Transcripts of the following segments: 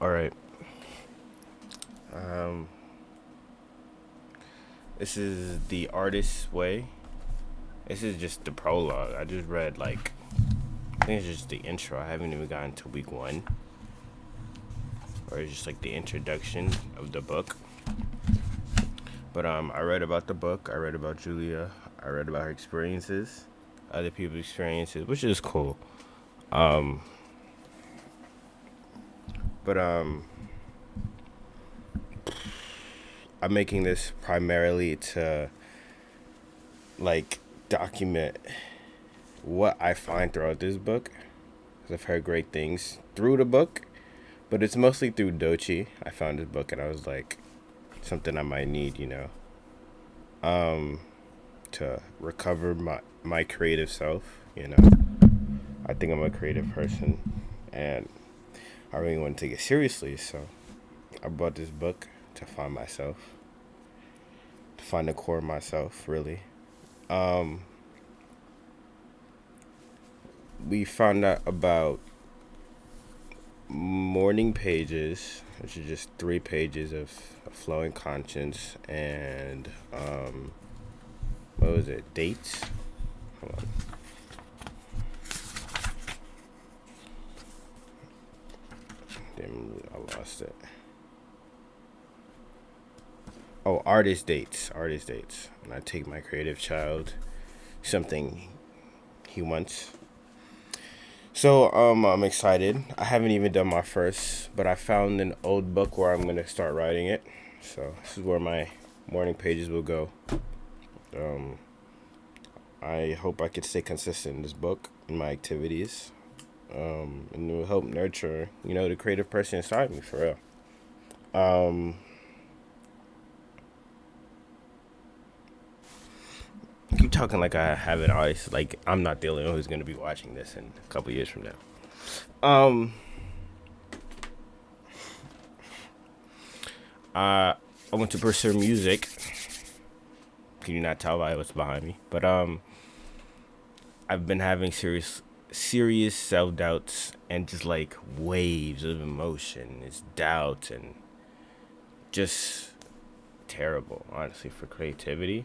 All right. Um, this is The Artist's Way. This is just the prologue. I just read, I think it's just the intro. I haven't even gotten to week one. Or it's just like the introduction of the book. But I read about the book. I read about Julia. I read about her experiences, other people's experiences, which is cool. Um, but I'm making this primarily to document what I find throughout this book. 'Cause I've heard great things through the book, but it's mostly through Dochi. I found this book and I was like, something I might need, um, to recover my creative self. I think I'm a creative person and I really want to take it seriously, so I bought this book to find myself, to find the core of myself, really. Um, we found out about morning pages, which is just 3 pages of flowing conscience, and what was it? Dates. Hold on. Damn, I lost it. Oh, artist dates. Artist dates. And I take my creative child, something he wants. So I'm excited. I haven't even done my first, but I found an old book where I'm gonna start writing it. So this is where my morning pages will go. Um, I hope I can stay consistent in this book in my activities. And it will help nurture, the creative person inside me for real. Um, I keep talking like I have an audience. Like I'm not the only one who's gonna be watching this in a couple years from now. I want to pursue music. Can you not tell by what's behind me? But I've been having serious self doubts and just like waves of emotion. It's doubt and just terrible, honestly, for creativity.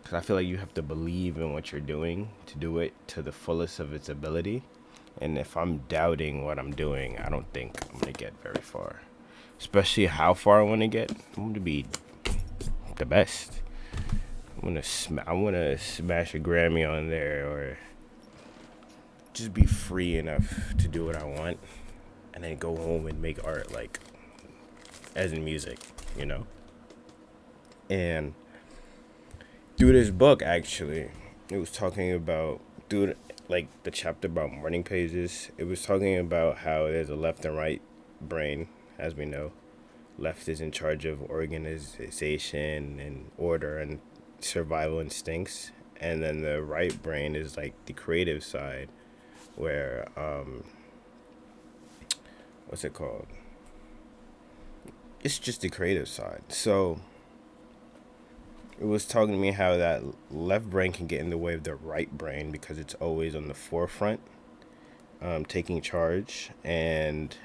Because I feel like you have to believe in what you're doing to do it to the fullest of its ability. And if I'm doubting what I'm doing, I don't think I'm going to get very far. Especially how far I want to get. I want to be the best. I want to smash a Grammy on there, or just be free enough to do what I want and then go home and make art, like, as in music. And through this book, actually, it was talking about, like the chapter about morning pages, it was talking about how there's a left and right brain, as we know. Left is in charge of organization and order and survival instincts, and then the right brain is like the creative side, where what's it called? It's just the creative side. So it was talking to me how that left brain can get in the way of the right brain because it's always on the forefront, taking charge and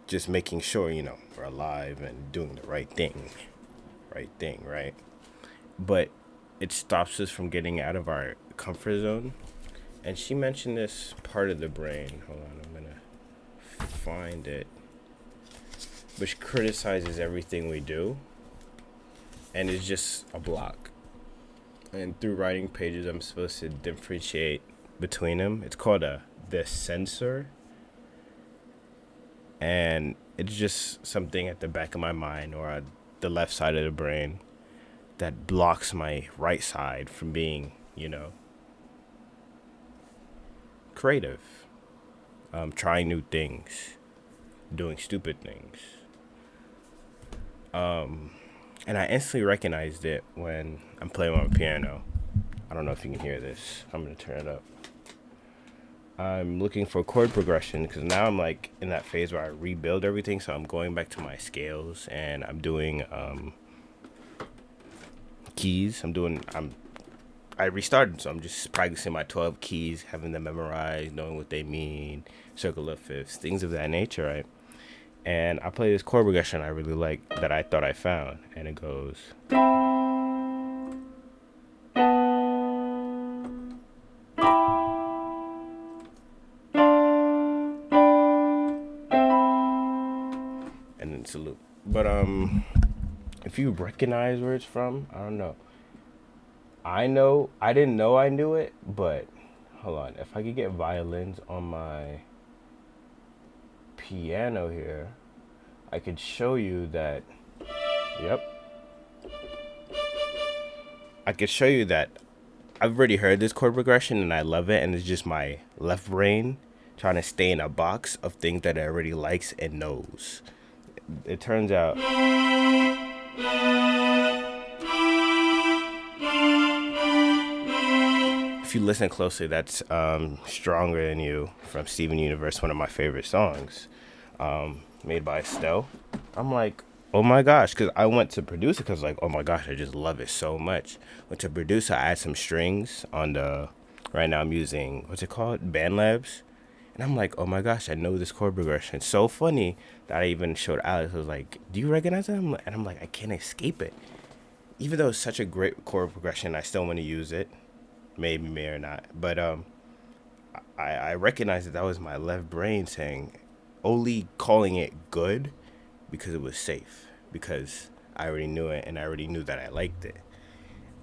just making sure, we're alive and doing the right thing. Right thing, right? But it stops us from getting out of our comfort zone. And she mentioned this part of the brain. Hold on, I'm going to find it. Which criticizes everything we do. And it's just a block. And through writing pages, I'm supposed to differentiate between them. It's called the sensor. And it's just something at the back of my mind or at the left side of the brain that blocks my right side from being, creative. Trying new things, doing stupid things. And I instantly recognized it when I'm playing on my piano. I don't know if you can hear this. I'm going to turn it up. I'm looking for chord progression because now I'm like in that phase where I rebuild everything. So I'm going back to my scales and I'm doing keys. I'm I restarted, so I'm just practicing my 12 keys, having them memorized, knowing what they mean, circle of fifths, things of that nature, right? And I play this chord progression I really like that I thought I found, and it goes, and then it's a loop. But if you recognize where it's from, I don't know. I didn't know I knew it, but hold on. If I could get violins on my piano here, I could show you that. Yep, I could show you that I've already heard this chord progression and I love it, and it's just my left brain trying to stay in a box of things that it already likes and knows. It turns out, if you listen closely, that's "Stronger Than You" from Steven Universe, one of my favorite songs, made by Estelle. I'm like, oh my gosh, because I went to produce it because like, oh my gosh, I just love it so much. Went to produce it, I add some strings on the. Right now I'm using what's it called, BandLabs, and I'm like, oh my gosh, I know this chord progression. It's so funny that I even showed Alex. I was like, do you recognize it? And I'm like, I can't escape it. Even though it's such a great chord progression, I still want to use it. Maybe, may or not. But I recognize that was my left brain saying, only calling it good because it was safe, because I already knew it and I already knew that I liked it,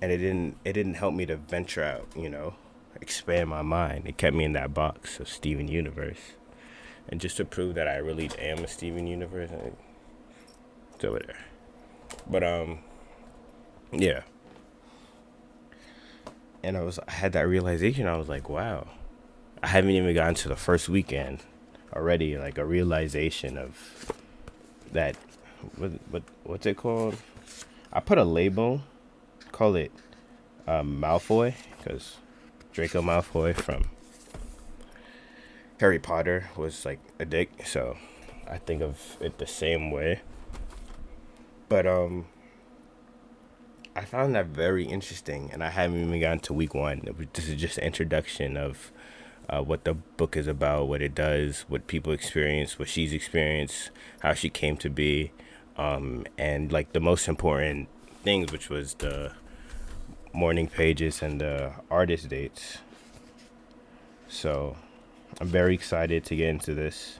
and it didn't help me to venture out, expand my mind. It kept me in that box of Steven Universe, and just to prove that I really am a Steven Universe, it's over there. But yeah, and I had that realization. I was like, wow, I haven't even gotten to the first weekend already, like a realization of that. What's it called? I put a label, call it Malfoy, because Draco Malfoy from Harry Potter was like a dick, so I think of it the same way. But I found that very interesting, and I haven't even gotten to week one. This is just an introduction of what the book is about, what it does, what people experience, what she's experienced, how she came to be, and like the most important things, which was the morning pages and the artist dates. So I'm very excited to get into this.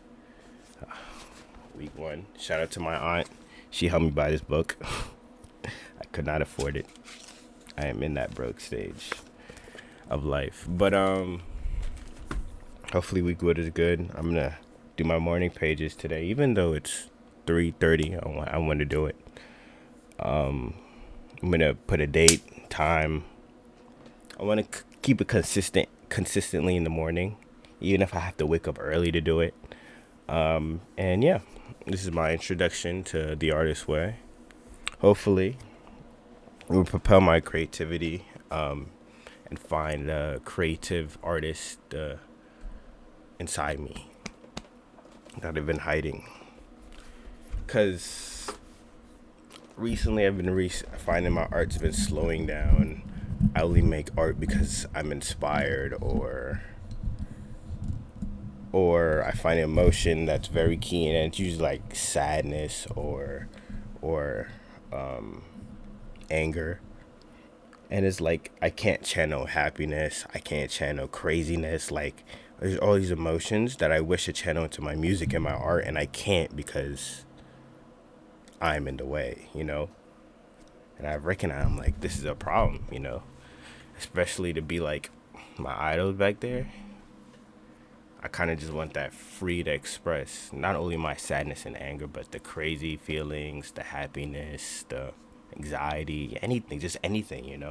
Week one. Shout out to my aunt. She helped me buy this book. I could not afford it. I am in that broke stage of life. But hopefully week one is good. I'm gonna do my morning pages today, even though it's 3:30. I want to do it. I'm gonna put a date, time. I want to keep it consistently in the morning, even if I have to wake up early to do it. And yeah, this is my introduction to the artist way. Hopefully, it will propel my creativity, and find a creative artist inside me that I've been hiding. Because recently I've been finding my art's been slowing down. I only make art because I'm inspired, or I find emotion that's very keen, and it's usually like sadness or anger. And it's like I can't channel happiness, I can't channel craziness. Like there's all these emotions that I wish to channel into my music and my art, and I can't because I'm in the way. And I recognize, I'm like, this is a problem. Especially to be like my idols back there. I kind of just want that free to express not only my sadness and anger, but the crazy feelings, the happiness, the anxiety, anything, just anything.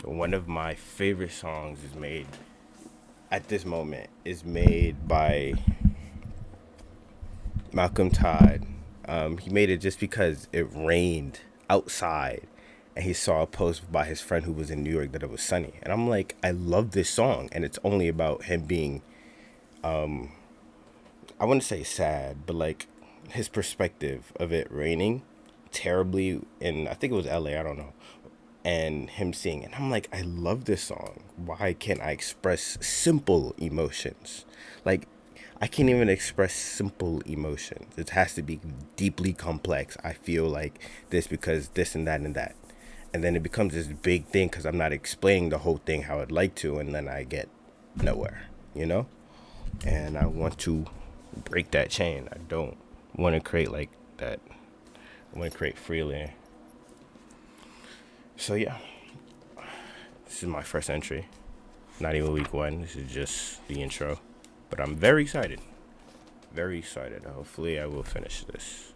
One of my favorite songs is made at this moment is made by Malcolm Todd. He made it just because it rained outside, and he saw a post by his friend who was in New York that it was sunny. And I'm like, I love this song, and it's only about him being, I wouldn't say sad, but like his perspective of it raining. terribly in, I think it was LA, I don't know, and him singing. And I'm like, I love this song. Why can't I express simple emotions? Like, I can't even express simple emotions. It has to be deeply complex. I feel like this because this and that and that. And then it becomes this big thing because I'm not explaining the whole thing how I'd like to, and then I get nowhere, you know? And I want to break that chain. I don't want to create like that. I want to create freely. So yeah, this is my first entry. Not even week one. This is just the intro. But I'm very excited. Very excited. Hopefully I will finish this.